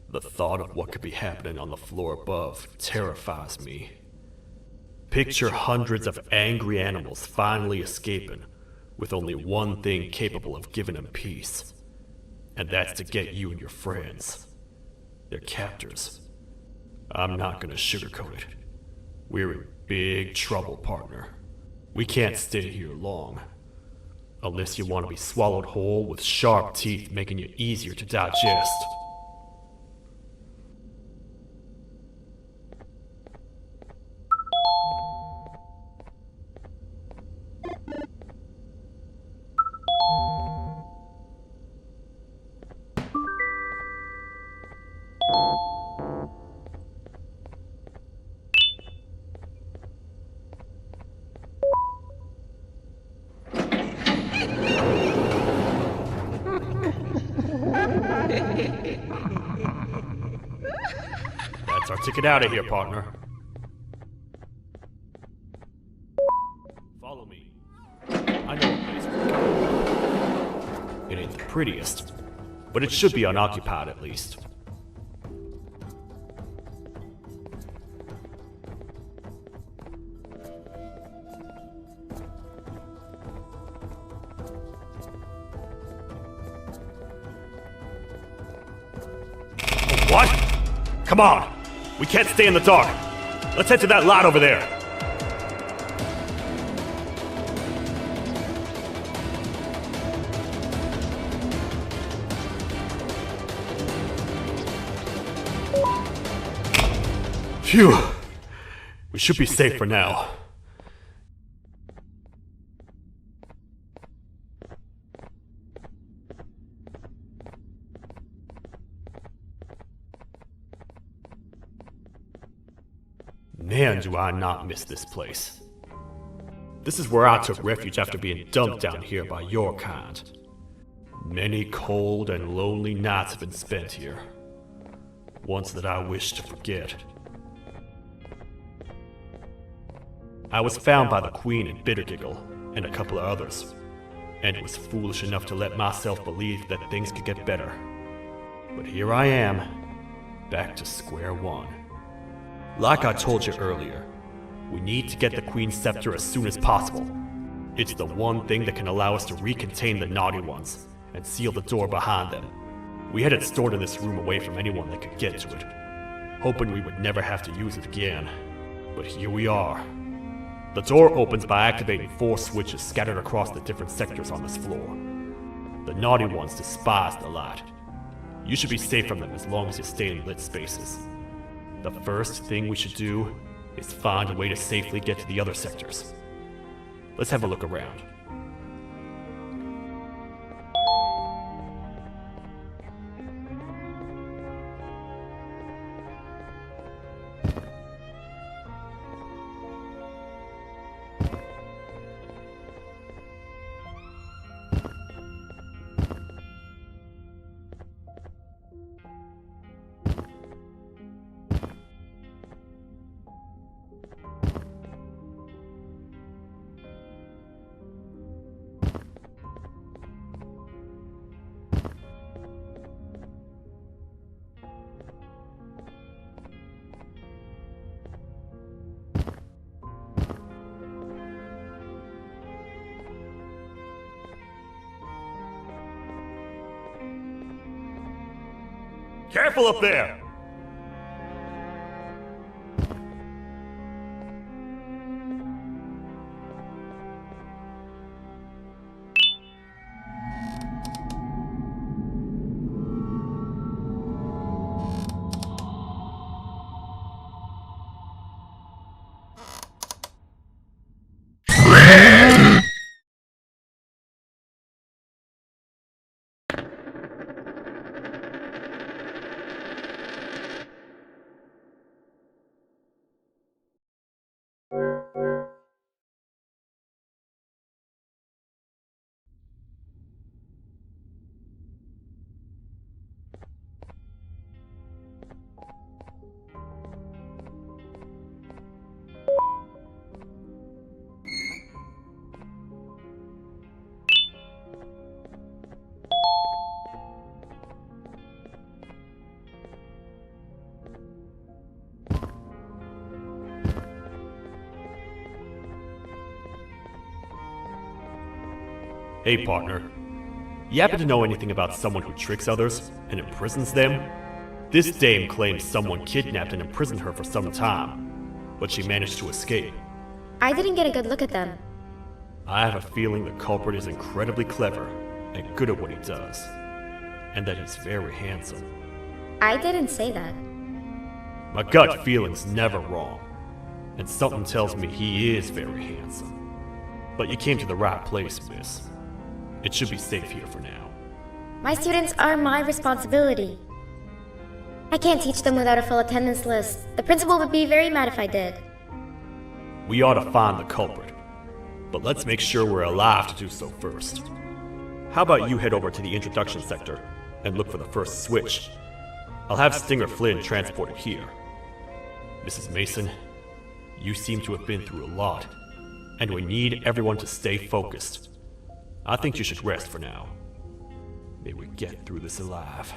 The thought of what could be happening on the floor above terrifies me. Picture hundreds of angry animals finally escaping, with only one thing capable of giving them peace. And that's to get you and your friends. Their captors. I'm not gonna sugarcoat it. We're in big trouble, partner. We can't stay here long. Unless you want to be swallowed whole with sharp teeth making you easier to digest. That's our ticket out of here, partner. Follow me. I know a place we're going. It ain't the prettiest, but it should be unoccupied at least. What? Come on! We can't stay in the dark! Let's head to that lot over there! Phew! We should be safe for now. Man, do I not miss this place. This is where I took refuge after being dumped down here by your kind. Many cold and lonely nights have been spent here. Ones that I wish to forget. I was found by the Queen and Bittergiggle, and a couple of others, and was foolish enough to let myself believe that things could get better. But here I am, back to square one. Like I told you earlier, we need to get the Queen's scepter as soon as possible. It's the one thing that can allow us to recontain the naughty ones and seal the door behind them. We had it stored in this room away from anyone that could get to it, hoping we would never have to use it again. But here we are. The door opens by activating 4 switches scattered across the different sectors on this floor. The naughty ones despise the light. You should be safe from them as long as you stay in lit spaces. The first thing we should do is find a way to safely get to the other sectors. Let's have a look around. Careful up there! Hey, partner. You happen to know anything about someone who tricks others and imprisons them? This dame claims someone kidnapped and imprisoned her for some time, but she managed to escape. I didn't get a good look at them. I have a feeling the culprit is incredibly clever and good at what he does, and that he's very handsome. I didn't say that. My gut feeling's never wrong, and something tells me he is very handsome. But you came to the right place, miss. It should be safe here for now. My students are my responsibility. I can't teach them without a full attendance list. The principal would be very mad if I did. We ought to find the culprit, but let's make sure we're alive to do so first. How about you head over to the introduction sector and look for the first switch? I'll have Stinger Flynn transported here. Mrs. Mason, you seem to have been through a lot, and we need everyone to stay focused. I think you should rest for now. May we get through this alive.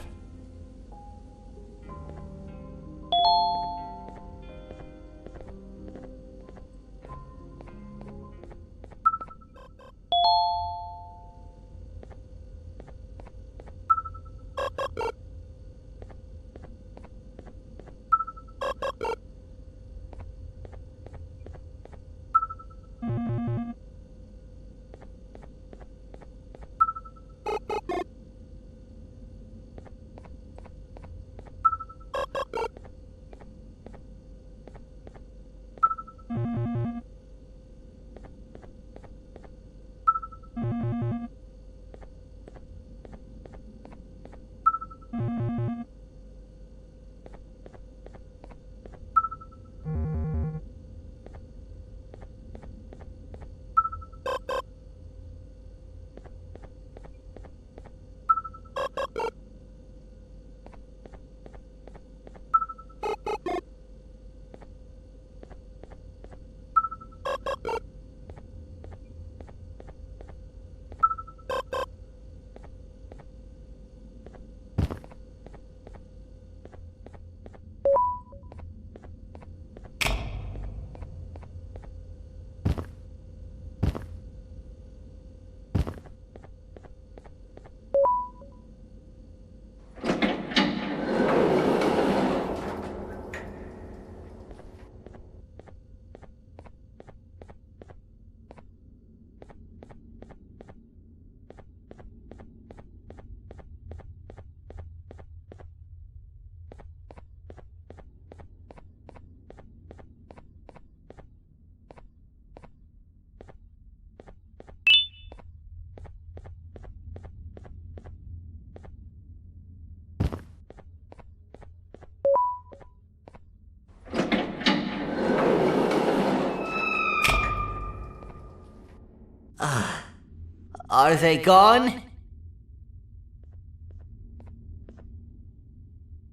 Are they gone?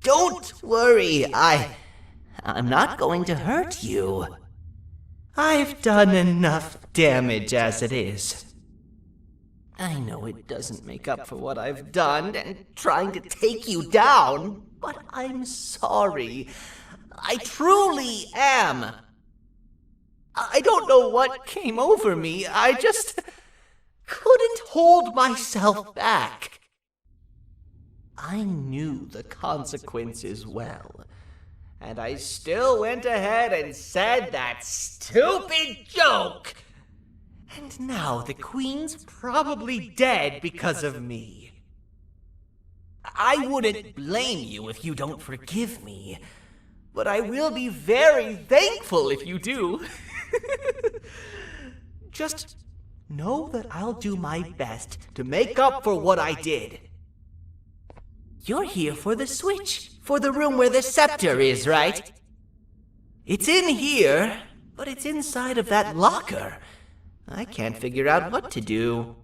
Don't worry, I'm not going to hurt you. I've done enough damage as it is. I know it doesn't make up for what I've done and trying to take you down, but I'm sorry. I truly am. I don't know what came over me. I just couldn't hold myself back. I knew the consequences well, and I still went ahead and said that stupid joke. And now the Queen's probably dead because of me. I wouldn't blame you if you don't forgive me, but I will be very thankful if you do. Just know that I'll do my best to make up for what I did. You're here for the switch, for the room where the scepter is, right? It's in here, but it's inside of that locker. I can't figure out what to do.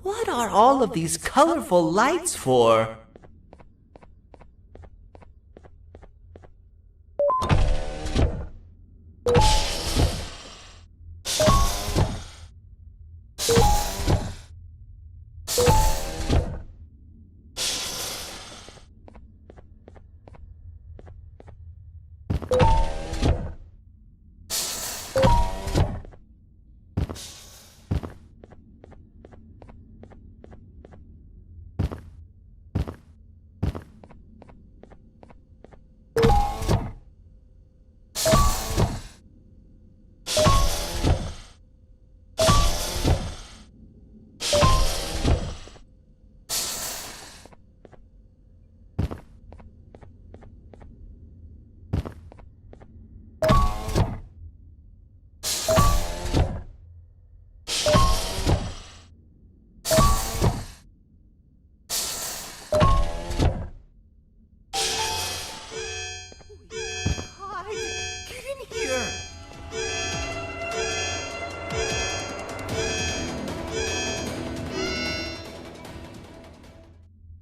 What are all of these colorful lights for?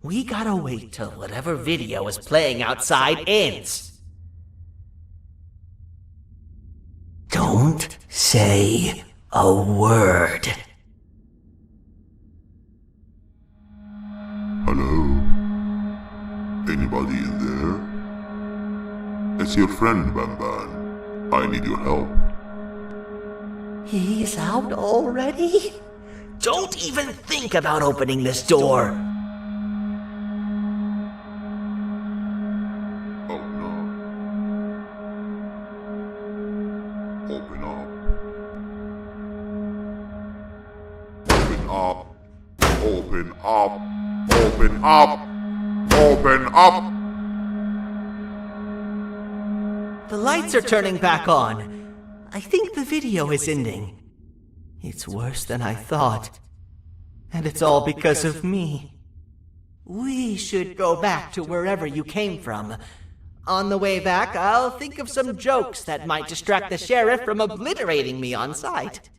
We gotta wait till whatever video is playing outside ends. Don't say a word. Hello? Anybody in there? It's your friend, Banban. I need your help. He's out already? Don't even think about opening this door. Oh no. Open up. Open up. Open up. Open up. Open up. The lights are turning back on. I think the video is ending. It's worse than I thought. And it's all because of me. We should go back to wherever you came from. On the way back, I'll think of some jokes that might distract the sheriff from obliterating me on sight.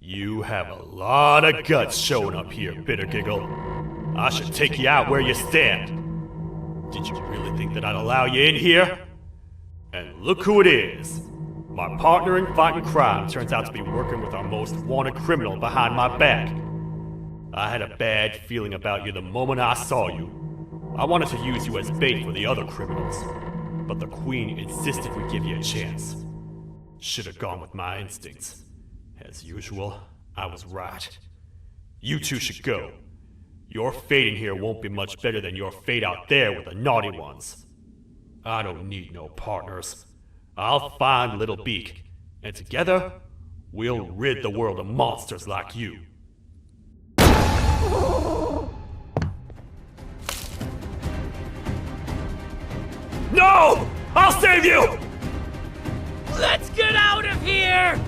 You have a lot of guts showing up here, Bitter Giggle. I should take you out where you stand. Did you really think that I'd allow you in here? And look who it is. My partner in fighting crime turns out to be working with our most wanted criminal behind my back. I had a bad feeling about you the moment I saw you. I wanted to use you as bait for the other criminals, but the Queen insisted we give you a chance. Should have gone with my instincts. As usual, I was right. You two should go. Your fate in here won't be much better than your fate out there with the naughty ones. I don't need no partners. I'll find Little Beak, and together, we'll rid the world of monsters like you. No! I'll save you! Let's get out of here!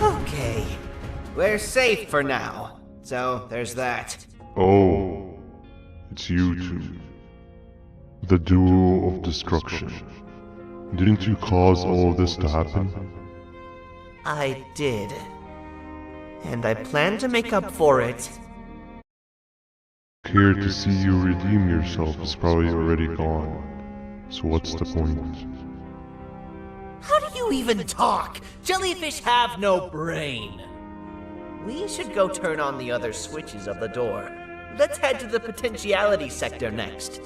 Okay, we're safe for now. So, there's that. Oh, it's you two. The duo of destruction. Didn't you cause all of this to happen? I did. And I plan to make up for it. Care to see you redeem yourself is probably already gone. So what's the point? How do you even talk? Jellyfish have no brain. We should go turn on the other switches of the door. Let's head to the potentiality sector next.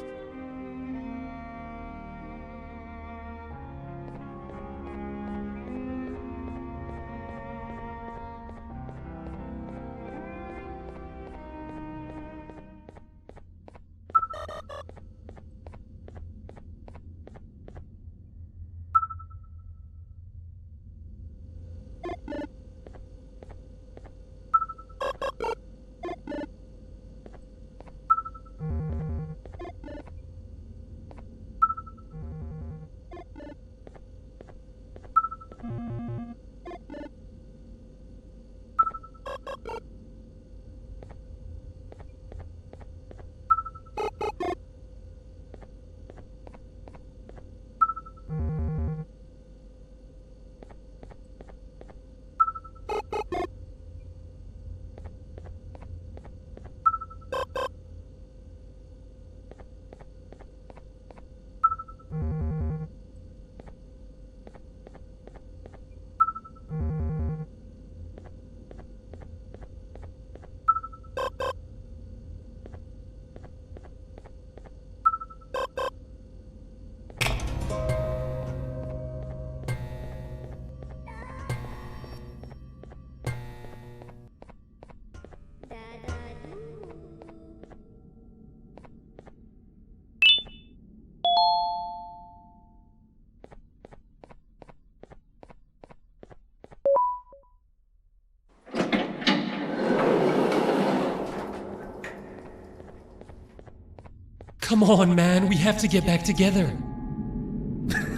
Come on, man, we have to get back together.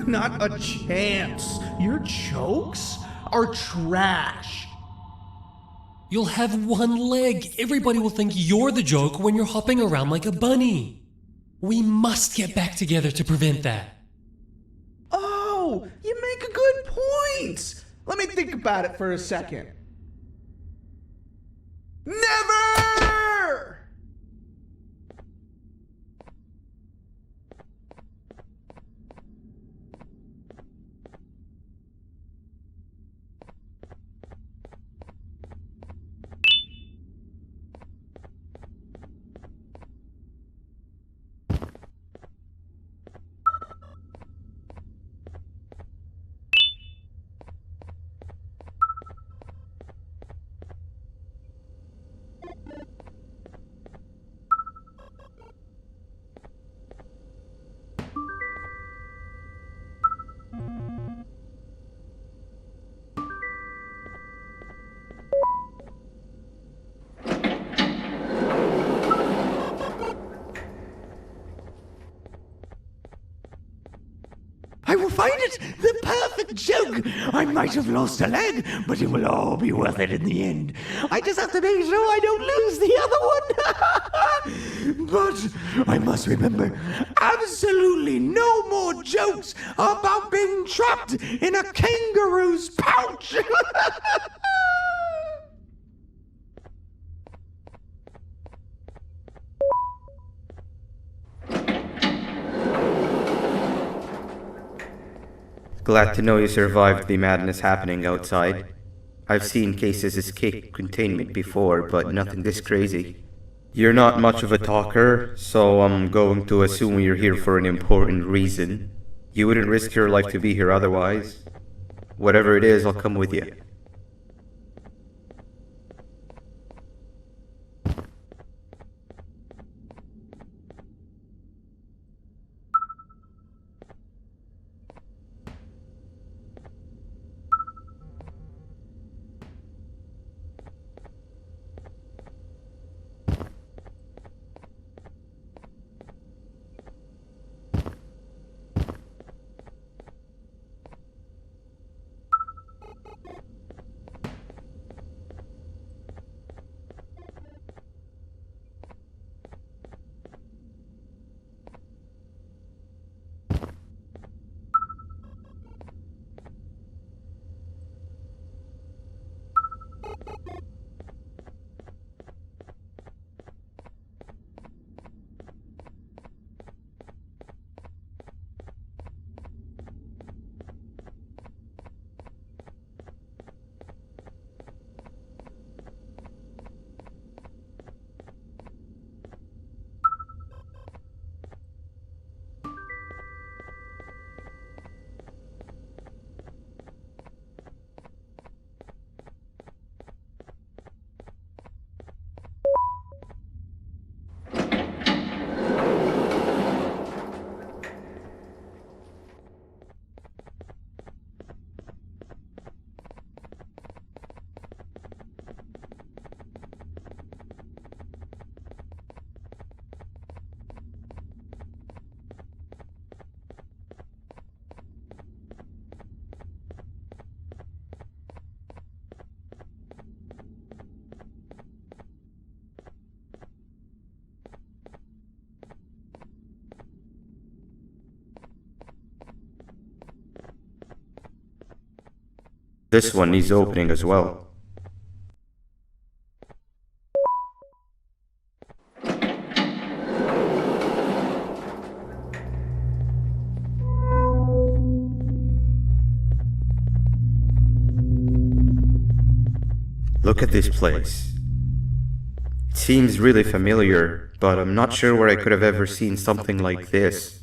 Not a chance. Your jokes are trash. You'll have one leg. Everybody will think you're the joke when you're hopping around like a bunny. We must get back together to prevent that. Oh, you make a good point. Let me think about it for a second. Never! I will find it! The perfect joke! I might have lost a leg, but it will all be worth it in the end. I just have to make sure I don't lose the other one! But I must remember, absolutely no more jokes about being trapped in a kangaroo's pouch! Glad to know you survived the madness happening outside. I've seen cases escape containment before, but nothing this crazy. You're not much of a talker, so I'm going to assume you're here for an important reason. You wouldn't risk your life to be here otherwise. Whatever it is, I'll come with you. This one needs opening as well. Look at this place. It seems really familiar, but I'm not sure where I could have ever seen something like this.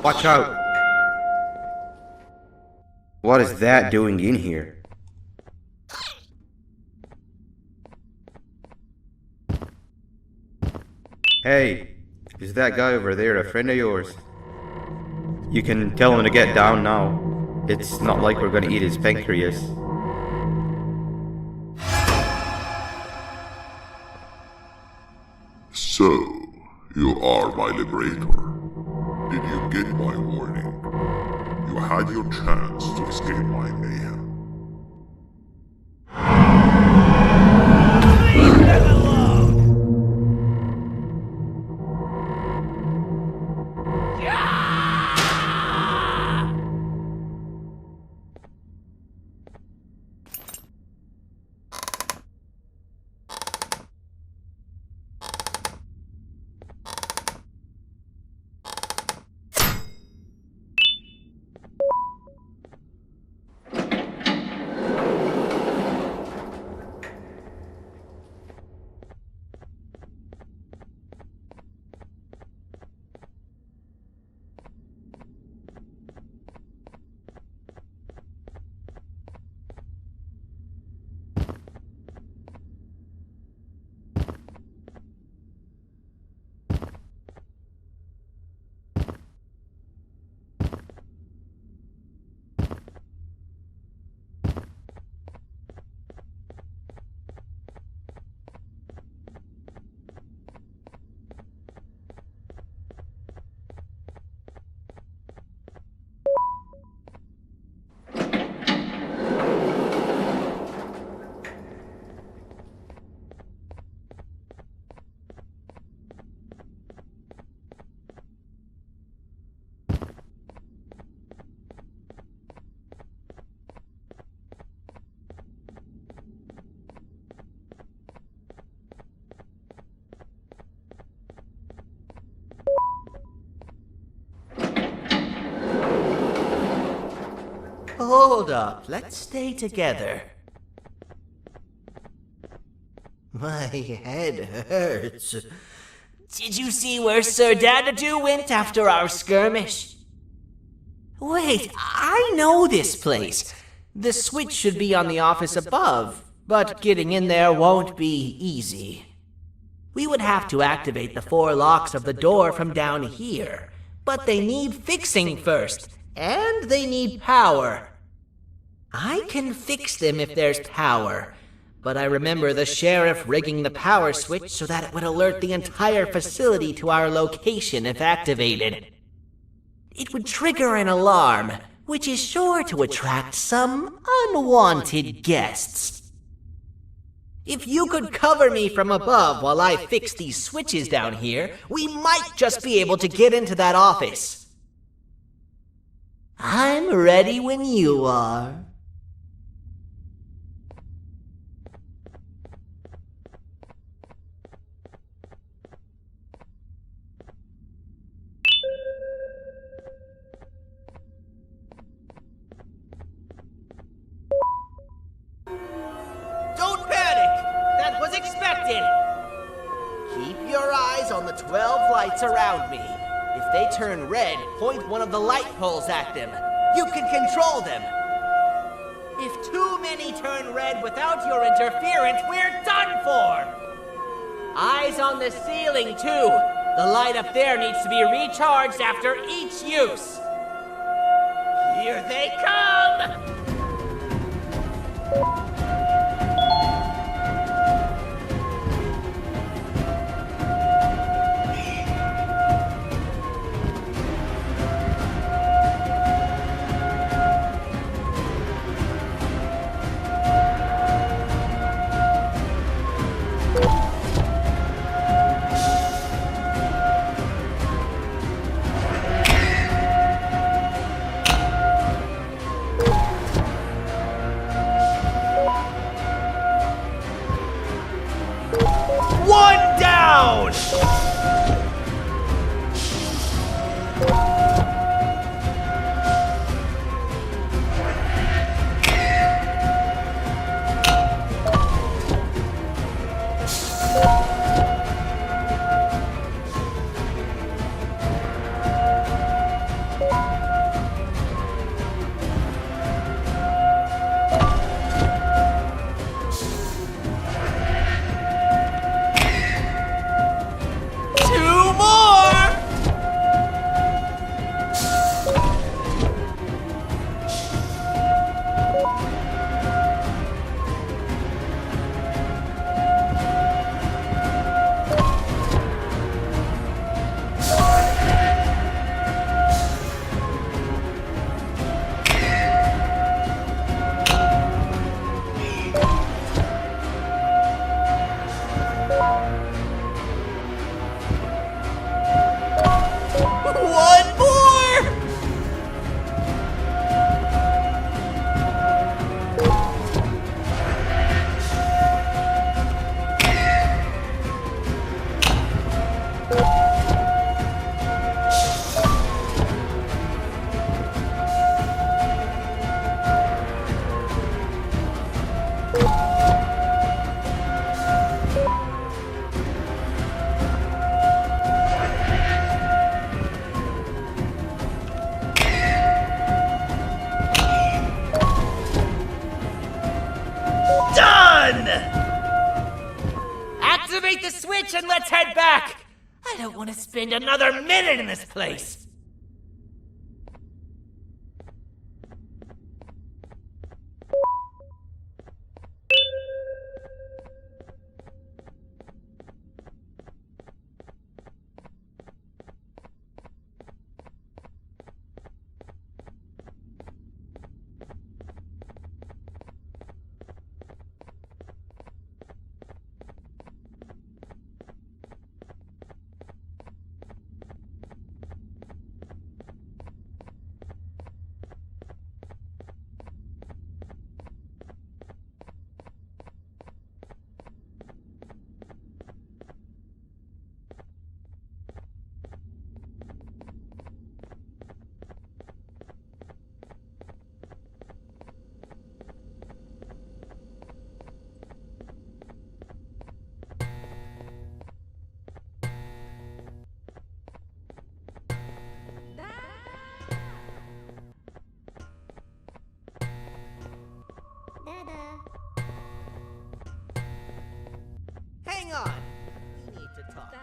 Watch out! What is that doing in here? Hey, is that guy over there a friend of yours? You can tell him to get down now. It's not like we're gonna eat his pancreas. So, you are my liberator. Did you get my warning? You had your chance to escape my mayhem. Hold up, let's stay together. My head hurts. Did you see where Sir Dadadoo went after our skirmish? Wait, I know this place. The switch should be on the office above, but getting in there won't be easy. We would have to activate the 4 locks of the door from down here, but they need fixing first, and they need power. I can fix them if there's power, but I remember the sheriff rigging the power switch so that it would alert the entire facility to our location if activated. It would trigger an alarm, which is sure to attract some unwanted guests. If you could cover me from above while I fix these switches down here, we might just be able to get into that office. I'm ready when you are. Don't panic! That was expected! Keep your eyes on the 12 lights around me. If they turn red, point one of the light poles at them. You can control them. If too many turn red without your interference, we're done for! Eyes on the ceiling, too. The light up there needs to be recharged after each use. Here they come! One down! activate the switch and let's head back! I don't want to spend another minute in this place! Hang on! We need to talk.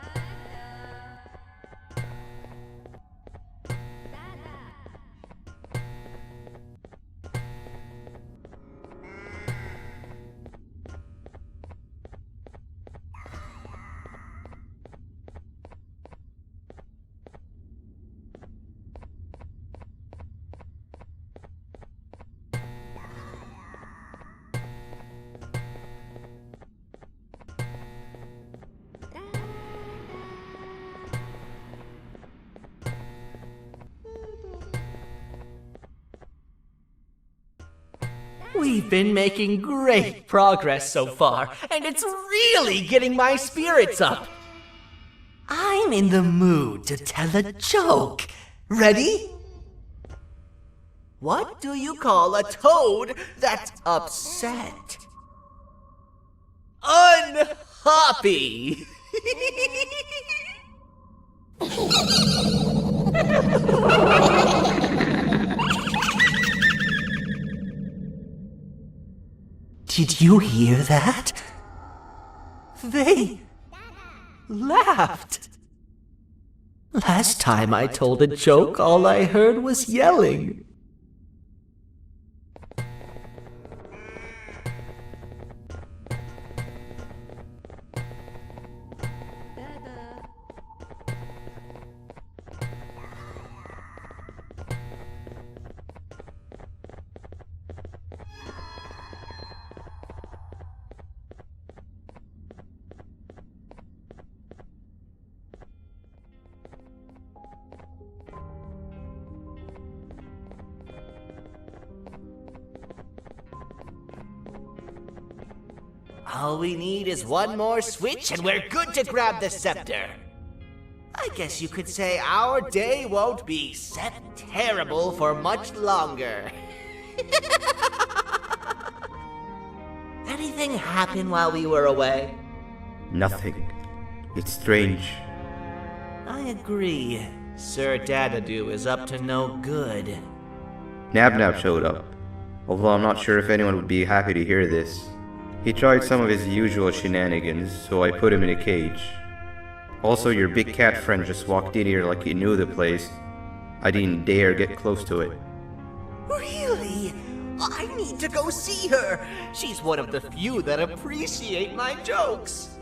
We've been making great progress so far, and it's really getting my spirits up. I'm in the mood to tell a joke. Ready? What do you call a toad that's upset? Unhappy! Did you hear that? They laughed. Last time I told a joke, all I heard was yelling. All we need is one more switch and we're good to grab the scepter. I guess you could say our day won't be terrible for much longer. Anything happen while we were away? Nothing. It's strange. I agree. Sir Dadadoo is up to no good. Nab showed up, although I'm not sure if anyone would be happy to hear this. He tried some of his usual shenanigans, so I put him in a cage. Also, your big cat friend just walked in here like he knew the place. I didn't dare get close to it. Really? I need to go see her. She's one of the few that appreciate my jokes.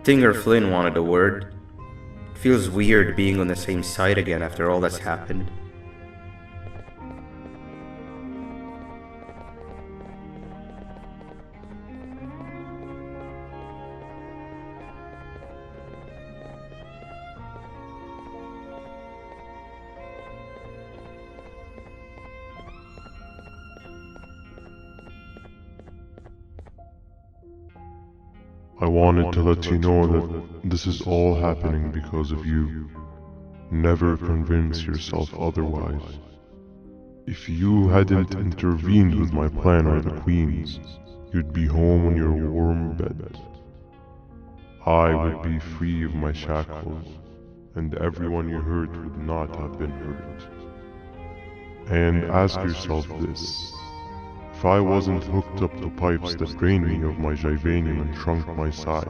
Tinger Flynn wanted a word. Feels weird being on the same side again after all that's happened. I wanted to let you know that this is all happening because of you. Never convince yourself otherwise. If you hadn't intervened with my plan or the Queen's, you'd be home in your warm bed. I would be free of my shackles, and everyone you hurt would not have been hurt. And ask yourself this. If I wasn't hooked up to pipes that drained me of my Jivanium and shrunk my size,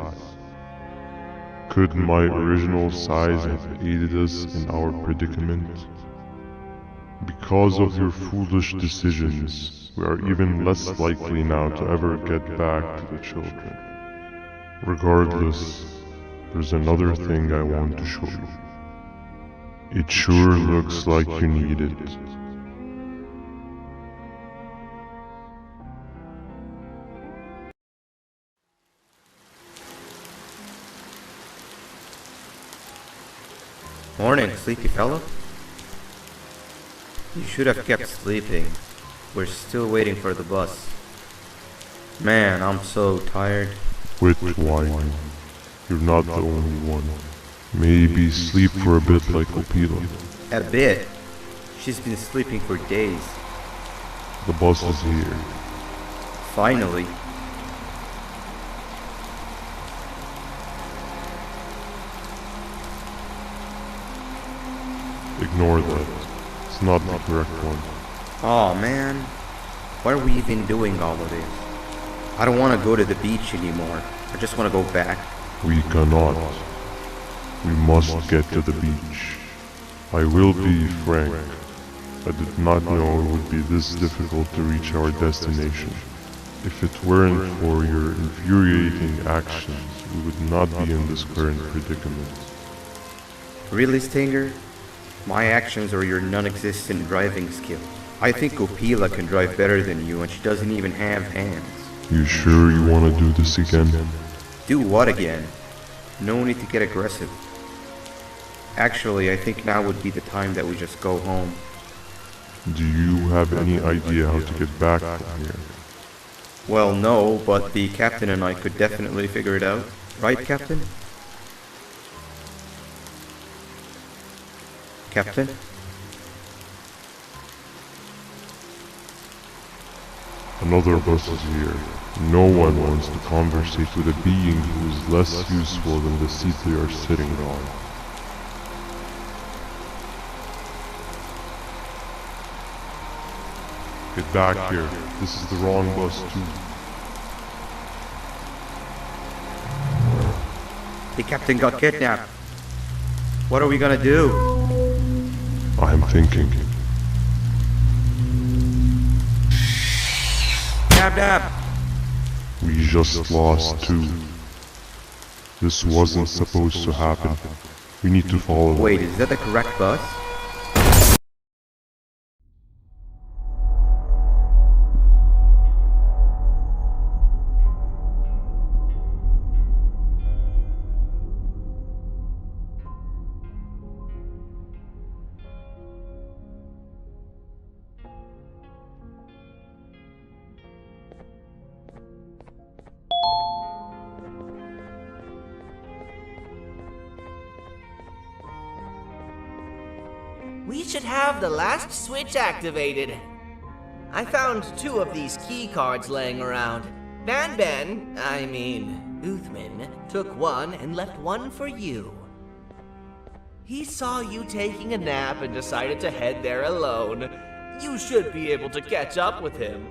Could my original size have aided us in our predicament? Because of your foolish decisions, we are even less likely now to ever get back to the children. Regardless, there's another thing I want to show you. It sure looks like you need it. Morning, sleepy fellow. You should have kept sleeping. We're still waiting for the bus. Man, I'm so tired. Quit whining. You're not the only one. Maybe sleep for a bit like Opila. A bit. She's been sleeping for days. The bus is here. Finally. Ignore that. It's not the correct one. Aw, man. Why are we even doing all of this? I don't want to go to the beach anymore. I just want to go back. We cannot. We must get to the beach. I will be frank. I did not know it would be this difficult to reach our destination. If it weren't for your infuriating actions, we would not be in this current predicament. Really, Stinger? My actions are your non-existent driving skill. I think Opila can drive better than you, and she doesn't even have hands. You sure you want to do this again? Do what again? No need to get aggressive. Actually, I think now would be the time that we just go home. Do you have any idea how to get back from here? Well, no, but the captain and I could definitely figure it out. Right, Captain? Captain? Another bus is here. No one wants to conversate with a being who is less useful than the seat they are sitting on. Get back here. This is the wrong bus too. The captain got kidnapped. What are we gonna do? I'm thinking. Dab dab! We just lost two. This wasn't supposed to happen. We need to follow. Wait, is that the correct bus? We should have the last switch activated. I found 2 of these key cards laying around. Uthman, took one and left one for you. He saw you taking a nap and decided to head there alone. You should be able to catch up with him.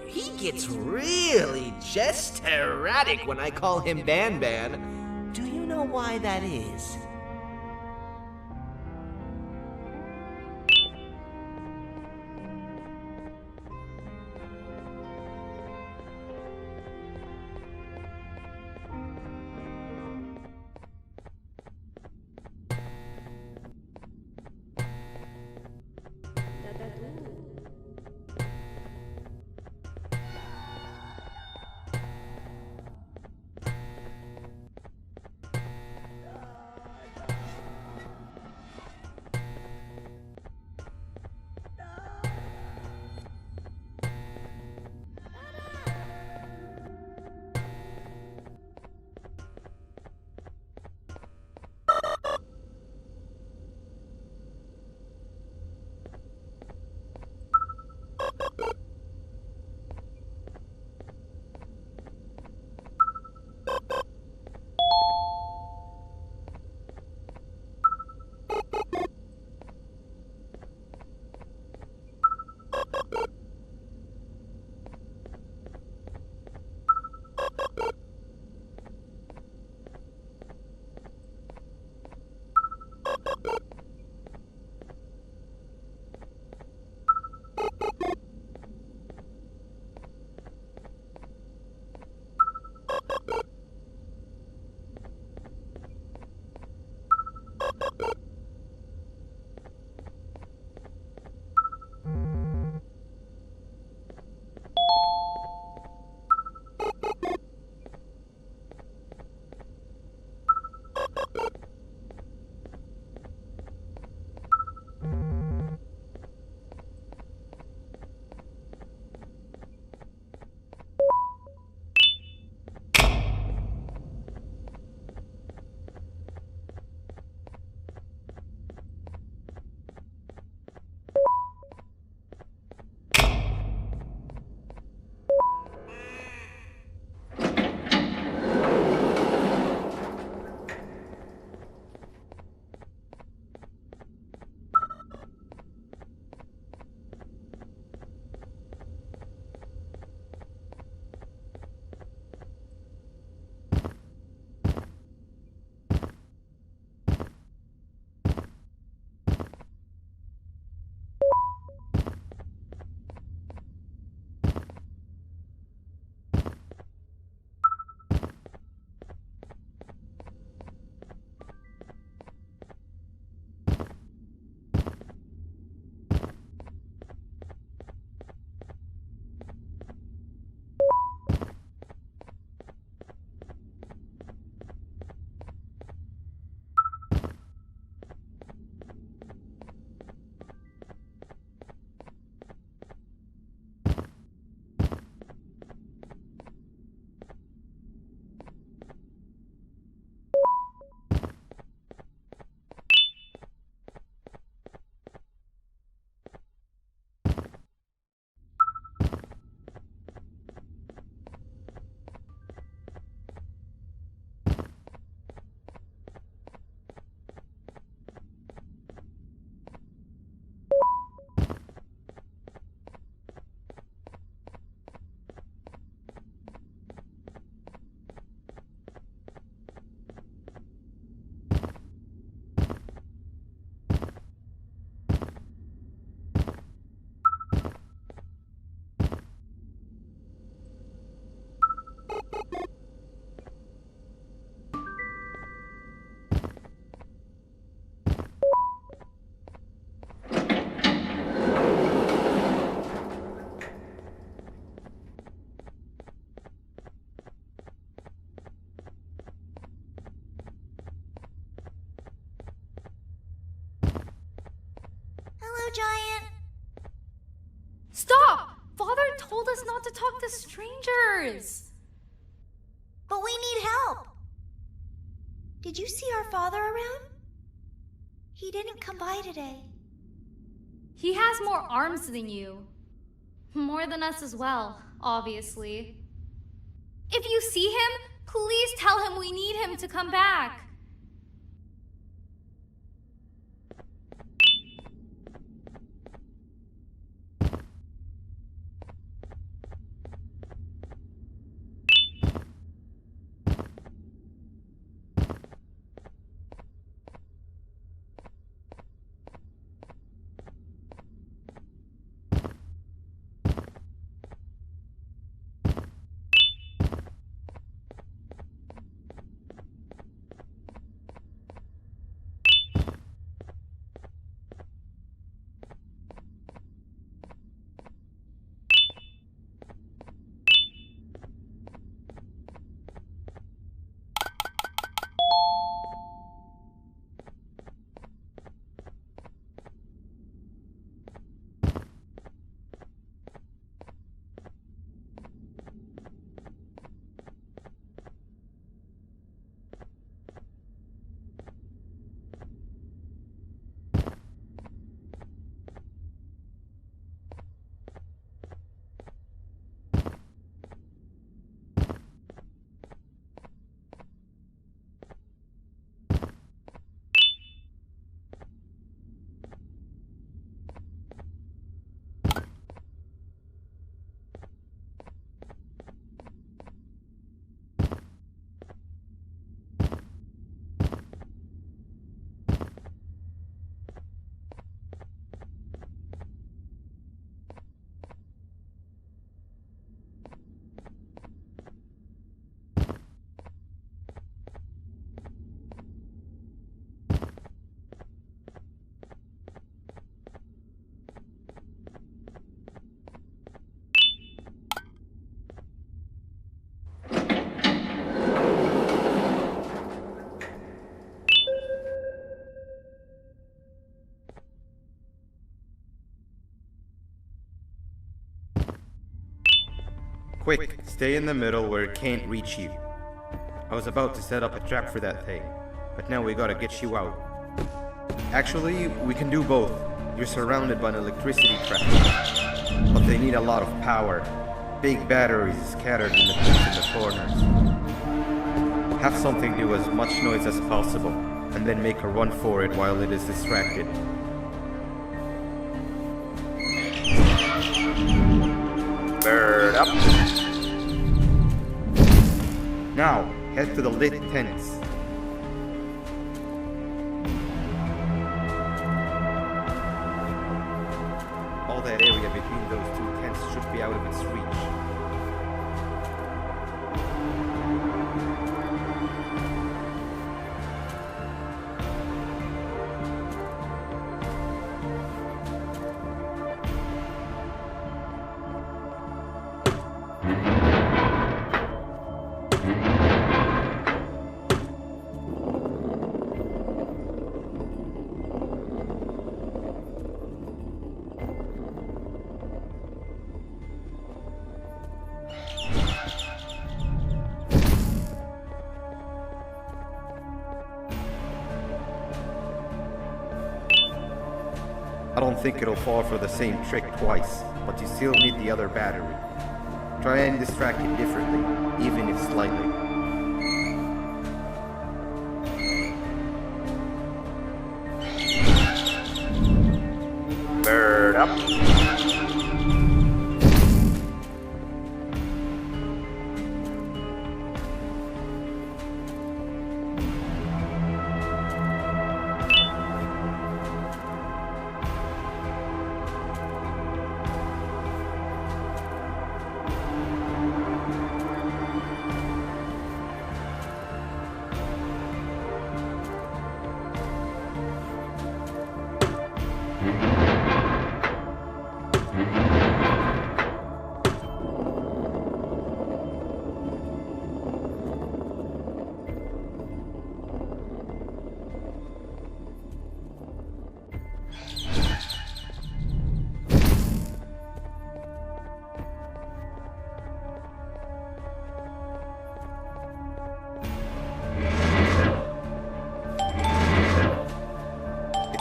He gets really just erratic when I call him Banban. Do you know why that is? Giant. Stop! Father told us not to talk to strangers. But we need help. Did you see our father around? He didn't come by today. He has more arms than you. More than us as well, obviously. If you see him, please tell him we need him to come back. Quick, stay in the middle where it can't reach you. I was about to set up a trap for that thing, but now we gotta get you out. Actually, we can do both. You're surrounded by an electricity trap, but they need a lot of power. Big batteries scattered in the corners. Have something do as much noise as possible, and then make a run for it while it is distracted. Bird up. Now, head to the lit tents. All that area between those two tents should be out of its reach. I don't think it'll fall for the same trick twice, but you still need the other battery. Try and distract it differently, even if slightly. Bird up.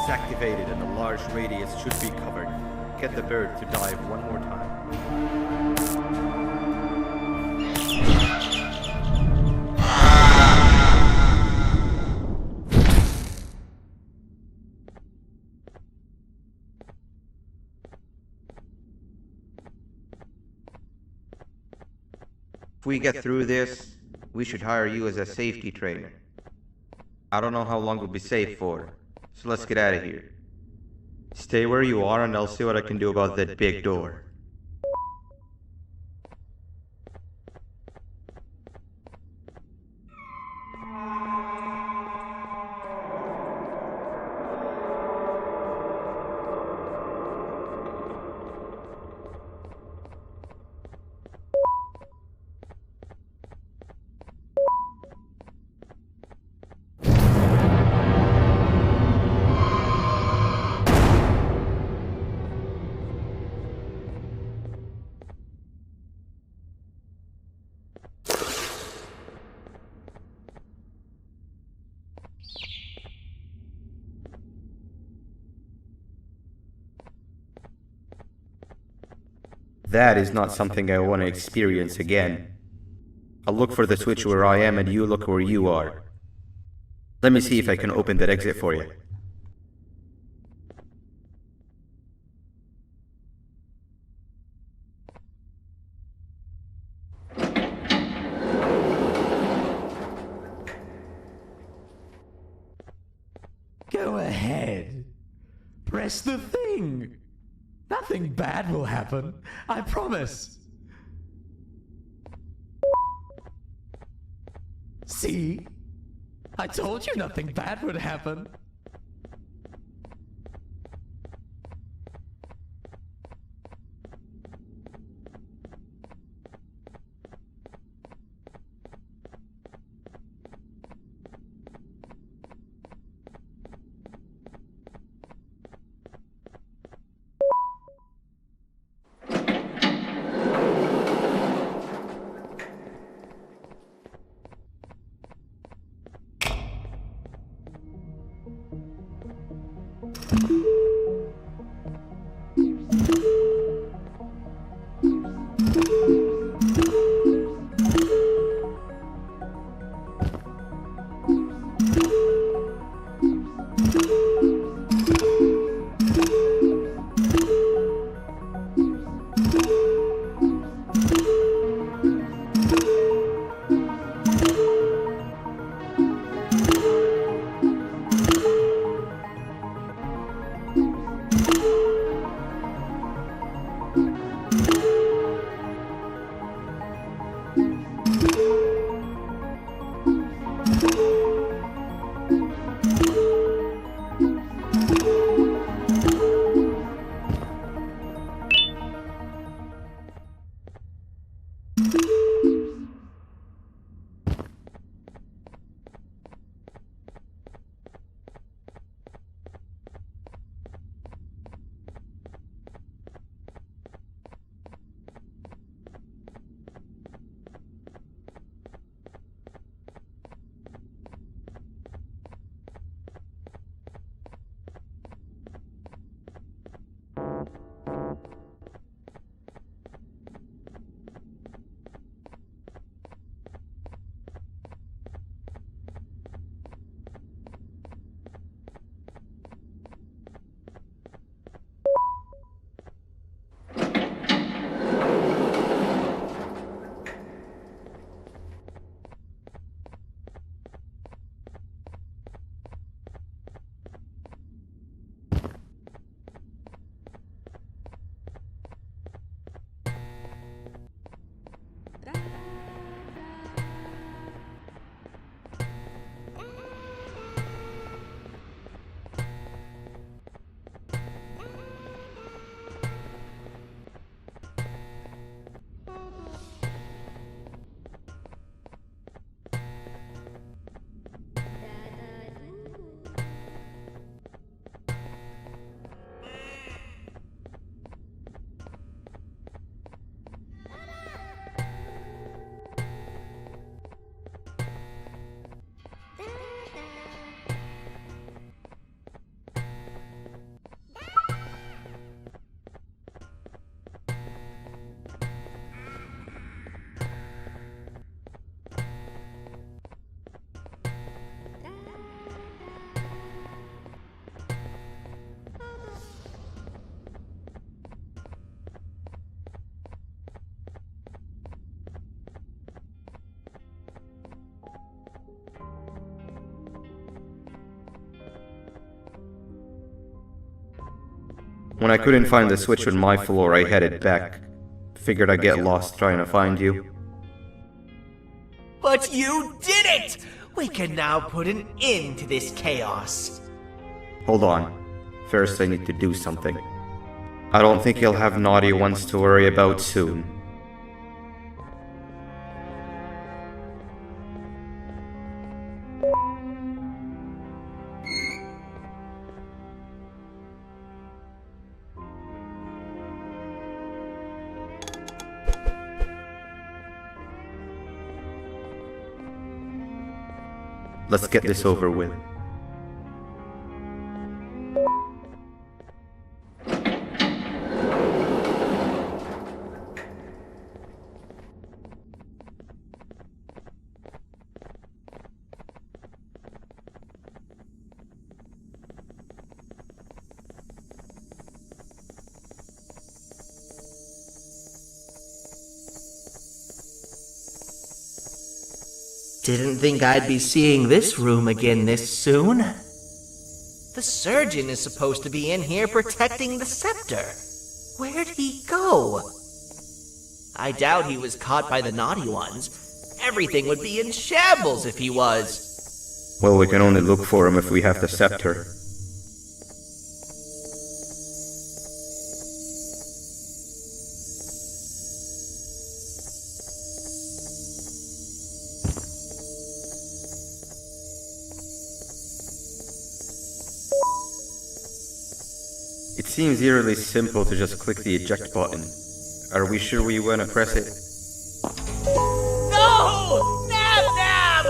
Activated and a large radius should be covered. Get the bird to dive one more time. If we get through this, we should hire you as a safety trainer. I don't know how long we'll be safe for, so let's get out of here. Stay where you are and I'll see what I can do about that big door. That is not something I want to experience again. I'll look for the switch where I am and you look where you are. Let me see if I can open that exit for you. Go ahead. Press the thing. Nothing bad will happen. I promise. See? I told you nothing bad would happen. When I couldn't find the switch on my floor, I headed back. Figured I'd get lost trying to find you. But you did it! We can now put an end to this chaos. Hold on. First I need to do something. I don't think you'll have naughty ones to worry about soon. Let's get this over with. Didn't think I'd be seeing this room again this soon. The surgeon is supposed to be in here protecting the scepter. Where'd he go? I doubt he was caught by the naughty ones. Everything would be in shambles if he was. Well, we can only look for him if we have the scepter. It seems eerily simple to just click the eject button. Are we sure we want to press it? No! Nab Nab!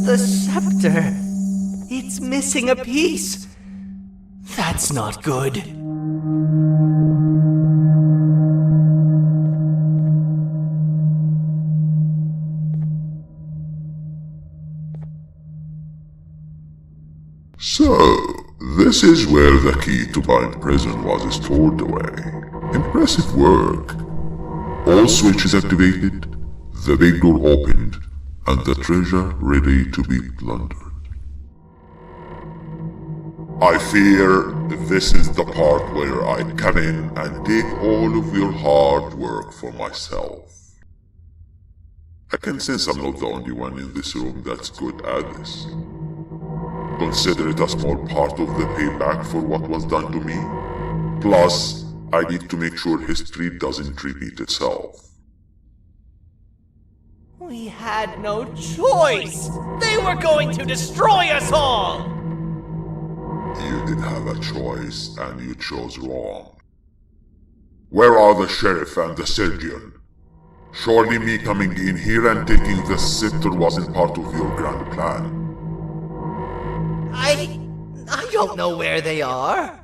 The scepter. It's missing a piece. That's not good. So, this is where the key to my prison was stored away. Impressive work. All switches activated, the big door opened, and the treasure ready to be plundered. I fear this is the part where I come in and take all of your hard work for myself. I can sense I'm not the only one in this room that's good at this. Consider it a small part of the payback for what was done to me. Plus, I need to make sure history doesn't repeat itself. We had no choice! They were going to destroy us all! You did have a choice, and you chose wrong. Where are the sheriff and the surgeon? Surely me coming in here and taking the scepter wasn't part of your grand plan. I don't know where they are.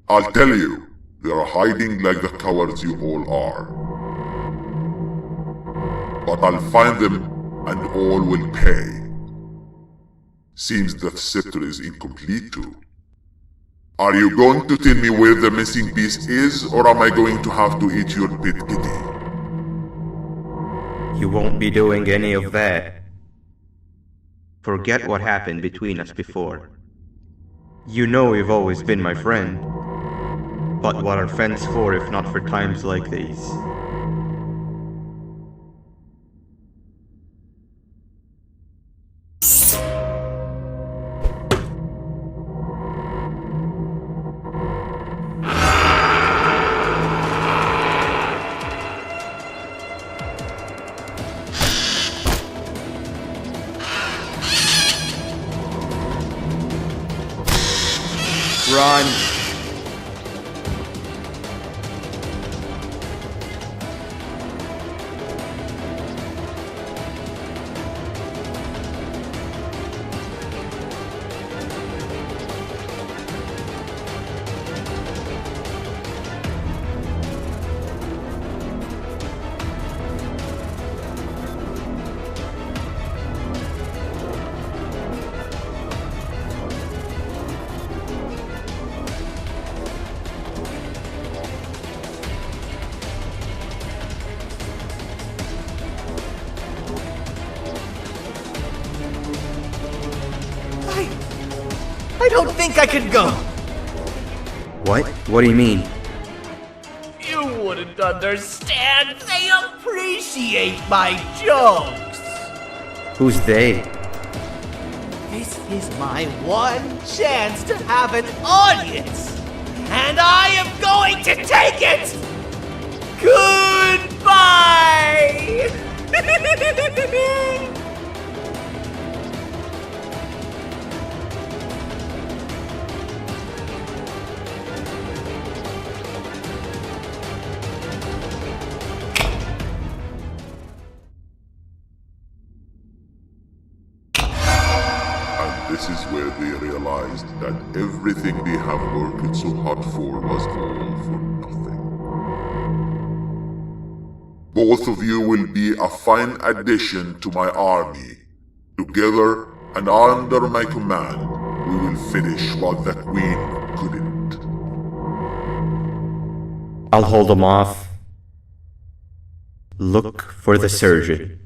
I'll tell you, they're hiding like the cowards you all are. But I'll find them, and all will pay. Seems that scepter is incomplete too. Are you going to tell me where the missing piece is, or am I going to have to eat your pet kitty? You won't be doing any of that. Forget what happened between us before. You know you've always been my friend. But what are friends for if not for times like these? Run! I don't think I can go. What? What do you mean? You wouldn't understand. They appreciate my jokes. Who's they? This is my one chance to have an audience. And I am going to take it. Goodbye. This is where they realized that everything they have worked so hard for was all for nothing. Both of you will be a fine addition to my army. Together and under my command, we will finish what the Queen couldn't. I'll hold them off. Look for the surgeon.